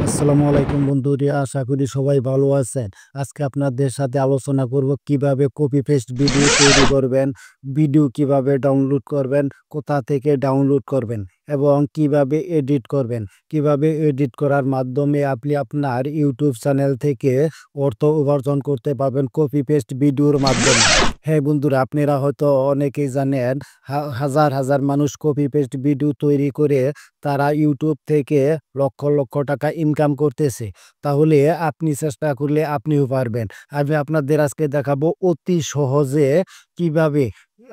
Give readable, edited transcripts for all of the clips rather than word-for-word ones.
আসসালামু আলাইকুম বন্ধুরা, আশা করি সবাই ভালো আছেন। আজকে আপনাদের সাথে আলোচনা করব কিভাবে কপি পেস্ট ভিডিও তৈরি করবেন, ভিডিও কিভাবে ডাউনলোড করবেন, কোথা থেকে ডাউনলোড করবেন এবং কিভাবে এডিট করবেন। কিভাবে এডিট করার মাধ্যমে আপনি আপনার ইউটিউব চ্যানেল থেকে অর্থ উপার্জন করতে পারবেন কপি পেস্ট ভিডিওর মাধ্যমে। হ্যাঁ বন্ধুরা, আপনারা হয়তো অনেকেই জানেন হাজার হাজার মানুষ কপি পেস্ট ভিডিও তৈরি করে তারা ইউটিউব থেকে লক্ষ লক্ষ টাকা ইনকাম করতেছে। তাহলে আপনি চেষ্টা করলে আপনিও পারবেন। আমি আপনাদের আজকে দেখাবো অতি সহজে কিভাবে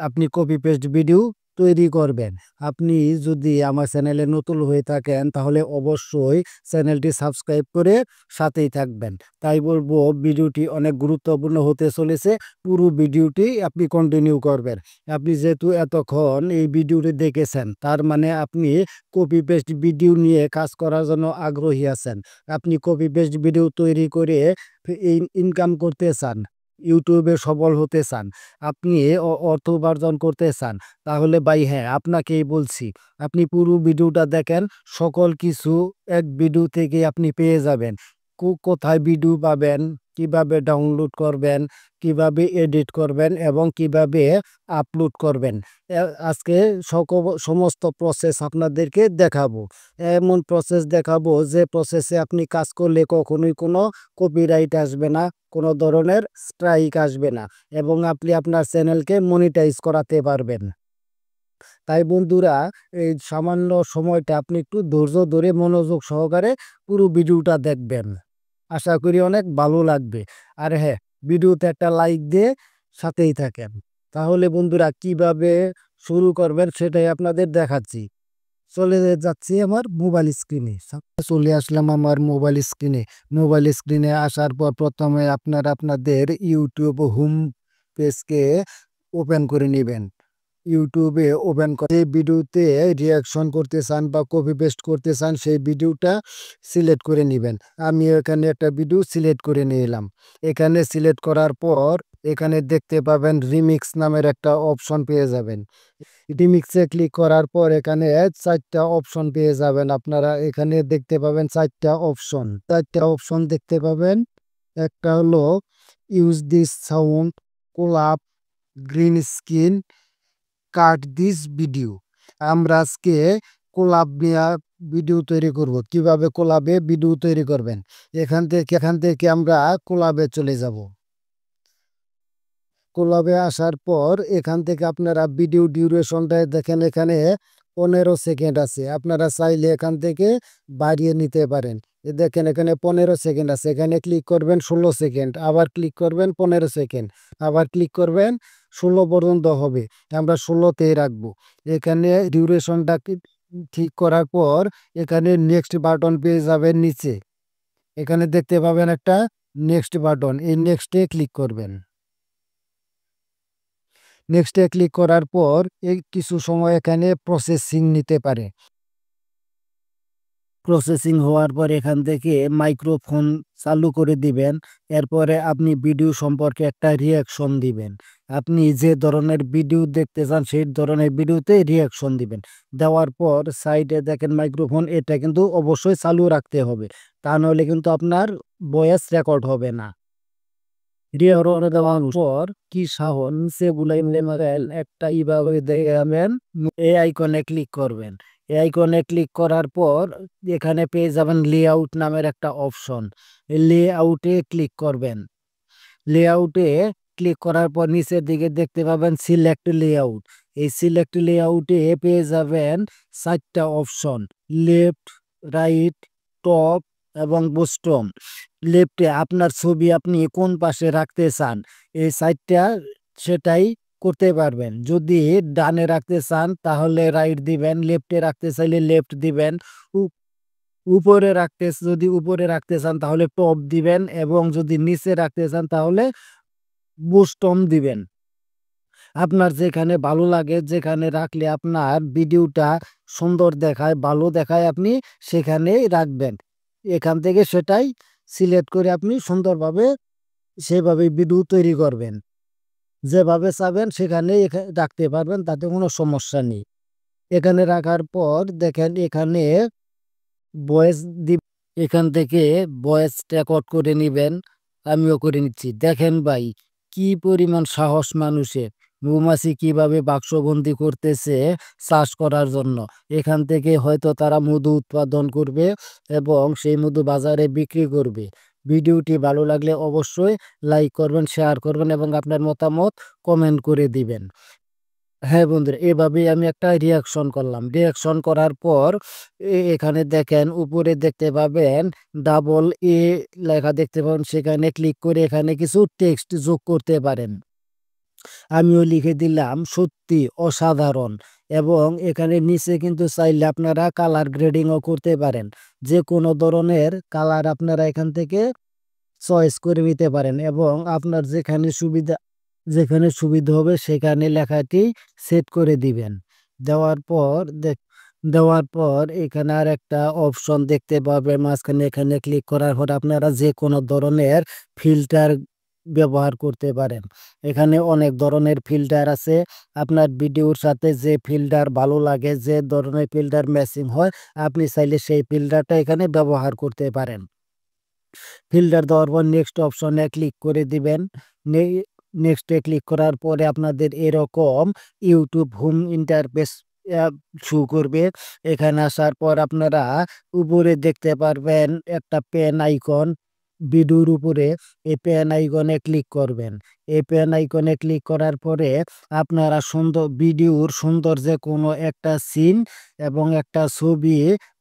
আপনি কপি পেস্ট ভিডিও তৈরি করবেন। আপনি যদি আমার চ্যানেলে নতুন হয়ে থাকেন তাহলে অবশ্যই চ্যানেলটি সাবস্ক্রাইব করে সাথেই থাকবেন। তাই বলবো, ভিডিওটি অনেক গুরুত্বপূর্ণ হতে চলেছে। পুরো ভিডিওটি আপনি কন্টিনিউ করবেন। আপনি যেহেতু এতক্ষণ এই ভিডিওটি দেখেছেন, তার মানে আপনি কপি পেস্ট ভিডিও নিয়ে কাজ করার জন্য আগ্রহী আছেন। আপনি কপি পেস্ট ভিডিও তৈরি করে ইনকাম করতে চান, ইউটিউবে সফল হতে চান, আপনি অর্থ উপার্জন করতে চান, তাহলে ভাই হ্যাঁ, আপনাকেই বলছি আপনি পুরো ভিডিওটা দেখেন। সকল কিছু এক ভিডিও থেকে আপনি পেয়ে যাবেন। কোথায় ভিডিও পাবেন, কিভাবে ডাউনলোড করবেন, কিভাবে এডিট করবেন এবং কিভাবে আপলোড করবেন। আজকে সমস্ত প্রসেস আপনাদেরকে দেখাবো। এমন প্রসেস দেখাবো যে প্রসেসে আপনি কাজ করলে কখনোই কোনো কপিরাইট আসবে না, কোনো ধরনের স্ট্রাইক আসবে না এবং আপনি আপনার চ্যানেলকে মনিটাইজ করাতে পারবেন। তাই বন্ধুরা, এই সামান্য সময়টা আপনি একটু ধৈর্য ধরে মনোযোগ সহকারে পুরো ভিডিওটা দেখবেন। আশা করি অনেক ভালো লাগবে। আর হ্যাঁ, ভিডিওতে একটা লাইক দিয়ে সাথেই থাকেন। তাহলে বন্ধুরা, কিভাবে শুরু করবেন সেটাই আপনাদের দেখাচ্ছি। চলে যাচ্ছি আমার মোবাইল স্ক্রিনে। চলে আসলাম আমার মোবাইল স্ক্রিনে। মোবাইল স্ক্রিনে আসার পর প্রথমে আপনাদের ইউটিউব হোম পেজকে ওপেন করে নেবেন। ইউটিউবে ওপেন করে যে ভিডিওতে রিয়াকশন করতে চান বা কপি পেস্ট করতে চান সেই ভিডিওটা সিলেক্ট করে নেবেন। আমি এখানে একটা ভিডিও সিলেক্ট করে নিলাম। এখানে সিলেক্ট করার পর এখানে দেখতে পাবেন রিমিক্স নামের একটা অপশন পেয়ে যাবেন। রিমিক্সে ক্লিক করার পর এখানে 4টা অপশন পেয়ে যাবেন। আপনারা এখানে দেখতে পাবেন 4টা অপশন দেখতে পাবেন। একটা হলো use this sound, collab, green screen, cut this video. আমরা আজকে কোলাব নিয়ে ভিডিও তৈরি করব। কিভাবে কোলাবে ভিডিও তৈরি করবেন, এখান থেকে আমরা কোলাবে চলে যাব। কোলাবে আসার পর এখান থেকে আপনারা ভিডিও ডিউরেশনটা দেখেন, এখানে 15 সেকেন্ড আছে। আপনারা চাইলে এখান থেকে বাড়িয়ে নিতে পারেন। দেখেন এখানে 15 সেকেন্ড আছে। এখানে ক্লিক করবেন 16 সেকেন্ড, আবার ক্লিক করবেন 15 সেকেন্ড, আবার ক্লিক করবেন 16 পর্যন্ত হবে। আমরা 16তেই রাখবো। এখানে ডিউরেশনটা ঠিক করার পর এখানে নেক্সট বাটন পেয়ে যাবেন নিচে। এখানে দেখতে পাবেন একটা নেক্সট বাটন, এই নেক্সটে ক্লিক করবেন। নেক্সটে ক্লিক করার পর এই কিছু সময় এখানে প্রসেসিং নিতে পারে। প্রসেসিং হওয়ার পর এখান থেকে মাইক্রোফোন চালু করে দিবেন। এরপরে আপনি ভিডিও সম্পর্কে একটা রিয়াকশন দিবেন। আপনি যে ধরনের ভিডিও দেখতে চান সেই ধরনের ভিডিওতে রিয়াকশন দিবেন। দেওয়ার পর সাইডে দেখেন মাইক্রোফোন, এটা কিন্তু অবশ্যই চালু রাখতে হবে, তা নাহলে কিন্তু আপনার ভয়েস রেকর্ড হবে না। রিয়াকশন দেওয়ার পর কি সাহন সে বুলাই একটা ইভাবে দেখাবেন। এই আইকনে ক্লিক করবেন। এই আইকনে ক্লিক করার পর এখানে পেয়ে যাবেন লেআউট নামের একটা অপশন। লেআউটে ক্লিক করবেন। লেআউটে ক্লিক করার পর নিচের দিকে দেখতে পাবেন সিলেক্ট লেআউট। এই সিলেক্ট লেআউটে পেয়ে যাবেন 4টা অপশন, লেফট, রাইট, টপ এবং বটম। লেফটে আপনার ছবি আপনি কোন পাশে রাখতে চান, এই 4টা সেটাই করতে পারবেন। যদি ডানে রাখতে চান তাহলে রাইট দিবেন, লেফটে রাখতে চাইলে লেফট দিবেন, যদি উপরে রাখতে চান তাহলে টপ দিবেন এবং যদি নিচে রাখতে চান তাহলে বটম দিবেন। আপনার যেখানে ভালো লাগে, যেখানে রাখলে আপনার ভিডিওটা সুন্দর দেখায়, ভালো দেখায়, আপনি সেখানেই রাখবেন। এখান থেকে সেটাই সিলেক্ট করে আপনি সুন্দরভাবে সেভাবে ভিডিও তৈরি করবেন। যেভাবে চাবেন সেখানে রাখতে পারবেন, তাতে কোনো সমস্যা নেই। এখানে রাখার পর দেখেন এখানে ভয়েস এখান থেকে ভয়েস রেকর্ড করে নিবেন। আমিও করে নিচ্ছি। দেখেন ভাই, কি পরিমাণ সাহস মানুষের! মৌমাছি কিভাবে বাক্সবন্দি করতেছে চাষ করার জন্য। এখান থেকে হয়তো তারা মধু উৎপাদন করবে এবং সেই মধু বাজারে বিক্রি করবে। ভিডিওটি ভালো লাগলে অবশ্যই লাইক করবেন, শেয়ার করবেন এবং আপনার মতামত কমেন্ট করে দিবেন। হ্যাঁ বন্ধুরা, এভাবেই আমি একটা রিয়াকশন করলাম। রিয়াকশন করার পর এখানে দেখেন উপরে দেখতে পাবেন ডাবল এ লেখা দেখতে পাবেন, সেখানে ক্লিক করে এখানে কিছু টেক্সট যোগ করতে পারেন। আমিও লিখে দিলাম সত্যি অসাধারণ। এবং এখানে নিচে কিন্তু চাইলে আপনারা কালার গ্রেডিংও করতে পারেন। যে কোনো ধরনের কালার আপনারা এখান থেকে চয়েস করে নিতে পারেন এবং আপনার যেখানে সুবিধা হবে সেখানে লেখাটি সেট করে দিবেন। দেওয়ার পর দেওয়ার পর এখানে আর একটা অপশন দেখতে পাবেন মাঝখানে, এখানে ক্লিক করার পর আপনারা যে কোনো ধরনের ফিল্টার ব্যবহার করতে পারেন। এখানে অনেক ধরনের ফিল্টার আছে। আপনার ভিডিওর সাথে যে ফিল্টার ভালো লাগে, যে ধরনের ফিল্টার ম্যাচিং হয়, আপনি চাইলে সেই ফিল্টারটা এখানে ব্যবহার করতে পারেন। ফিল্টার দেওয়ার পর নেক্সট অপশনে ক্লিক করে দিবেন। নেক্সটে ক্লিক করার পরে আপনাদের এরকম ইউটিউব হোম ইন্টারফেস শো করবে। এখানে আসার পর আপনারা উপরে দেখতে পারবেন একটা পেন আইকন ভিডিওর উপরে। এই পেন আইকনে ক্লিক করবেন। এই পেন আইকনে ক্লিক করার পরে আপনারা ভিডিওর সুন্দর যে কোনো একটা সিন এবং একটা ছবি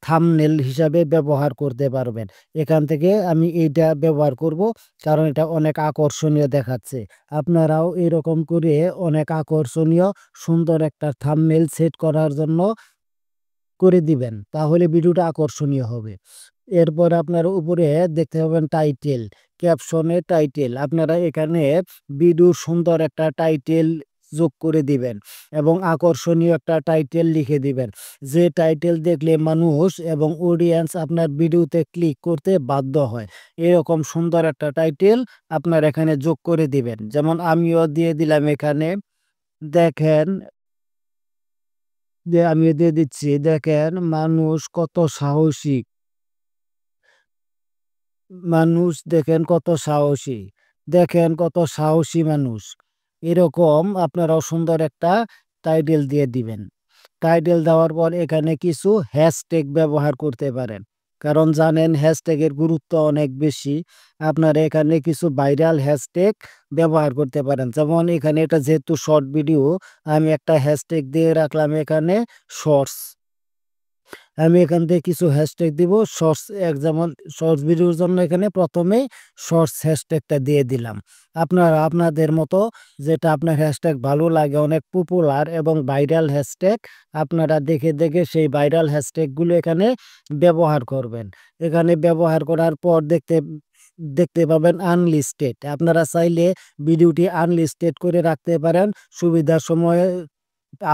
থাম্বনেল হিসাবে ব্যবহার করতে পারবেন। এখান থেকে আমি এইটা ব্যবহার করব, কারণ এটা অনেক আকর্ষণীয় দেখাচ্ছে। আপনারাও এরকম করে অনেক আকর্ষণীয় সুন্দর একটা থাম্বনেল সেট করার জন্য করে দিবেন, তাহলে ভিডিওটা আকর্ষণীয় হবে। এরপর আপনার উপরে দেখতে পাবেন টাইটেল, ক্যাপশনে টাইটেল। আপনারা এখানে ভিডিওর সুন্দর একটা টাইটেল যোগ করে দিবেন এবং আকর্ষণীয় একটা টাইটেল লিখে দিবেন। যে টাইটেল দেখলে মানুষ এবং অডিয়েন্স আপনার ভিডিওতে ক্লিক করতে বাধ্য হয়, এরকম সুন্দর একটা টাইটেল আপনার এখানে যোগ করে দিবেন। যেমন আমিও দিয়ে দিলাম এখানে, দেখেন যে আমিও দিয়ে দিচ্ছি, দেখেন মানুষ কত সাহসী, মানুষ দেখেন কত সাহসী, দেখেন কত সাহসী মানুষ। এরকম আপনারাও সুন্দর একটা টাইটেল দিয়ে দিবেন। টাইটেল দেওয়ার পর এখানে কিছু হ্যাশট্যাগ ব্যবহার করতে পারেন, কারণ জানেন হ্যাশট্যাগের গুরুত্ব অনেক বেশি। আপনারা এখানে কিছু ভাইরাল হ্যাশট্যাগ ব্যবহার করতে পারেন। যেমন এখানে এটা যেহেতু শর্ট ভিডিও, আমি একটা হ্যাশট্যাগ দিয়ে রাখলাম এখানে শর্টস। আমি এখান থেকে কিছু হ্যাশট্যাগ দিব শর্টস, যেমন শর্টস ভিডিওর জন্য এখানে প্রথমেই শর্টস হ্যাশট্যাগটা দিয়ে দিলাম। আপনারা আপনাদের মতো যেটা আপনার হ্যাশট্যাগ ভালো লাগে, অনেক পপুলার এবং ভাইরাল হ্যাশট্যাগ, আপনারা দেখে দেখে সেই ভাইরাল হ্যাশট্যাগুলো এখানে ব্যবহার করবেন। এখানে ব্যবহার করার পর দেখতে পাবেন আনলিস্টেড। আপনারা চাইলে ভিডিওটি আনলিস্টেড করে রাখতে পারেন, সুবিধার সময়ে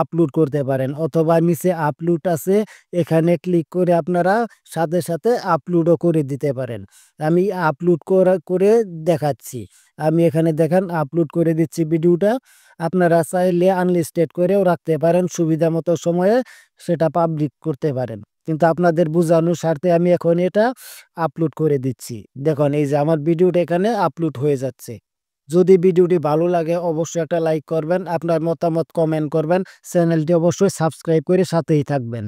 আপলোড করতে পারেন, অথবা নিচে আপলোড আছে, এখানে ক্লিক করে আপনারা সাথে সাথে আপলোডও করে দিতে পারেন। আমি আপলোড করে দেখাচ্ছি। আমি এখানে দেখেন আপলোড করে দিচ্ছি ভিডিওটা। আপনারা চাইলে আনলিস্টেড করেও রাখতে পারেন, সুবিধা মতো সময়ে সেটা পাবলিক করতে পারেন, কিন্তু আপনাদের বোঝানোর স্বার্থে আমি এখন এটা আপলোড করে দিচ্ছি। দেখুন এই যে আমার ভিডিওটা এখানে আপলোড হয়ে যাচ্ছে। যদি ভিডিওটি ভালো লাগে অবশ্যই একটা লাইক করবেন, আপনার মতামত কমেন্ট করবেন, চ্যানেলটি অবশ্যই সাবস্ক্রাইব করে সাথেই থাকবেন।